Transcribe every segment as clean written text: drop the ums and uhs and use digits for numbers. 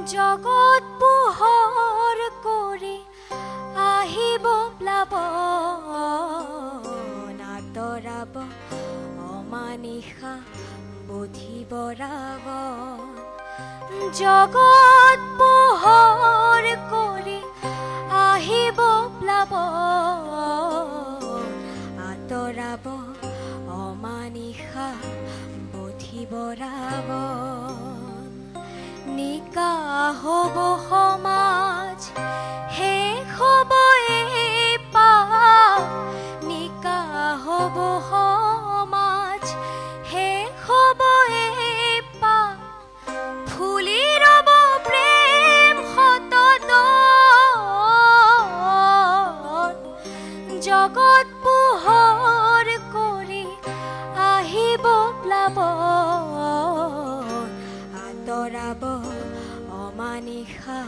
জগত পোহৰ কৰি আহিব প্লাৱন আঁতৰাব অমানিশা বুধিব ৰাৱণ জগত পোহৰ কৰি আহিব প্লাৱন আঁতৰাব অমানিশা বুধিব ৰাৱণ নিকা হ'ব সমাজ শেষ হ'ব এই পাপ নিকা হ'ব সমাজ শেষ হ'ব এই পাপ ফুলি ৰ'ব প্ৰেম সততন জগত পোহৰ কৰি আহিব প্লাৱন আঁতৰাব অমানিশা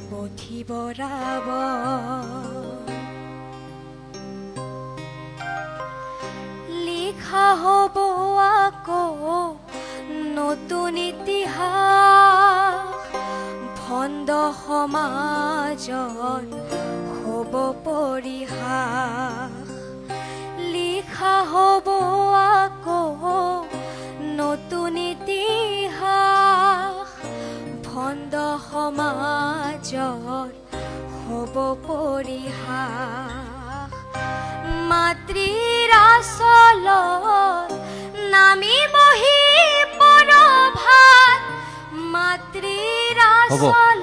বুধিব ৰাৱণ লিখা হ'ব আকৌ নতুন ইতিহাস ভণ্ড সমাজত হ'ব পৰিহাস লিখা হ'ব আকৌ নতুন ইতিহাস ভণ্ড সমাজত হ'ব পৰিহাস মাতৃৰ আচলত নামিবহি পৰভাত মাতৃৰ আচলত